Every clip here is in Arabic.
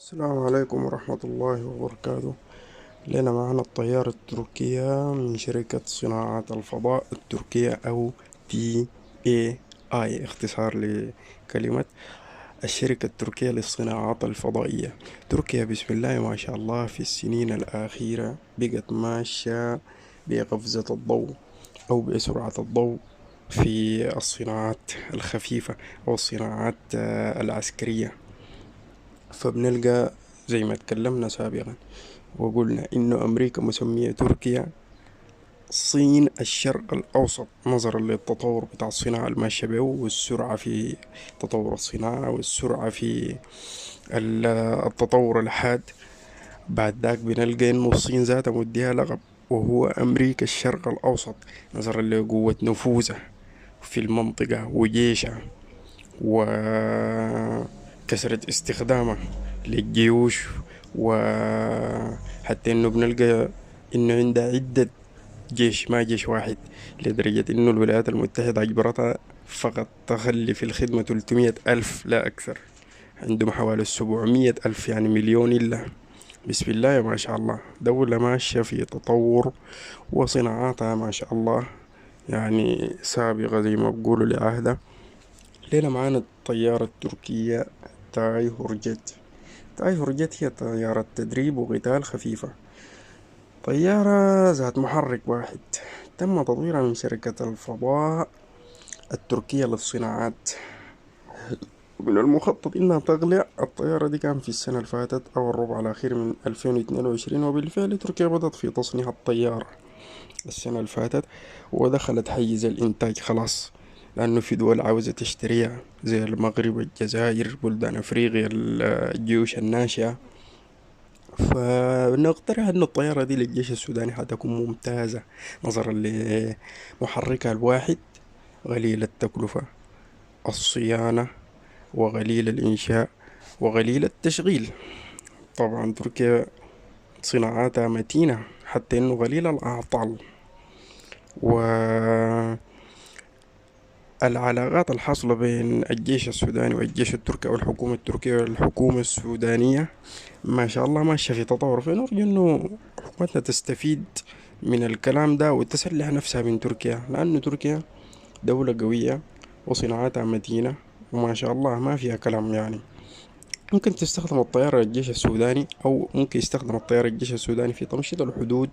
السلام عليكم ورحمة الله وبركاته. لنا معنا الطيارة التركية من شركة صناعة الفضاء التركية أو تي اي اي، اختصار لكلمة الشركة التركية للصناعات الفضائية. تركيا بسم الله ما شاء الله في السنين الأخيرة بقت ماشية بقفزة الضوء أو بسرعة الضوء في الصناعات الخفيفة أو الصناعات العسكرية. فبنلقى زي ما اتكلمنا سابقا وقلنا إنه أمريكا مسمية تركيا صين الشرق الأوسط، نظرا للتطور بتاع الصناعة الماشية به والسرعة في تطور الصناعة والسرعة في ال- التطور الحاد. بعد ذاك بنلقى إنه الصين ذاتها مديها لقب وهو أمريكا الشرق الأوسط، نظرا لقوة نفوذها في المنطقة وجيشها وكثرة استخدامه للجيوش. وحتى انه بنلقى انه عندها عدة جيش، ما جيش واحد، لدرجة انه الولايات المتحدة اجبرتها فقط تخلي في الخدمة 300 ألف لا أكثر. عندهم حوالي 700 ألف، يعني مليون إلا. بسم الله ما شاء الله، دولة ماشية في تطور وصناعاتها ما شاء الله يعني سابقة زي ما بقولوا لعهدها. ليلة معانا الطيارة التركية تاي هورجت. تاي هورجت هي طيارة تدريب وقتال خفيفة، طيارة ذات محرك واحد، تم تطويرها من شركة الفضاء التركية للصناعات. من المخطط إنها تقلع الطيارة دي كان في السنة اللي فاتت أو الربع الأخير من 2022، وبالفعل تركيا بدأت في تصنيع الطيارة السنة اللي فاتت ودخلت حيز الإنتاج خلاص، لأنه في دول عاوزة تشتريها زي المغرب، الجزائر، بلدان أفريقيا، الجيوش الناشئة. فنقترح أن الطيارة دي للجيش السوداني حتكون ممتازة، نظرا لمحركها الواحد قليل التكلفة، الصيانة وقليل الإنشاء وقليل التشغيل. طبعا تركيا صناعاتها متينة حتى إنه قليل الأعطال. والعلاقات الحاصلة بين الجيش السوداني والجيش التركي أو الحكومة التركية والحكومة السودانية ما شاء الله ماشية في تطور، فنرجو إنه حكومتنا تستفيد من الكلام ده وتسلح نفسها من تركيا، لأنه تركيا دولة قوية وصناعاتها متينة وما شاء الله ما فيها كلام. يعني ممكن تستخدم الطيارة الجيش السوداني أو ممكن يستخدم الطيارة الجيش السوداني في تمشيط الحدود،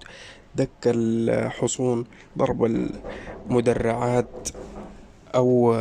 دك الحصون، ضرب المدرعات، أو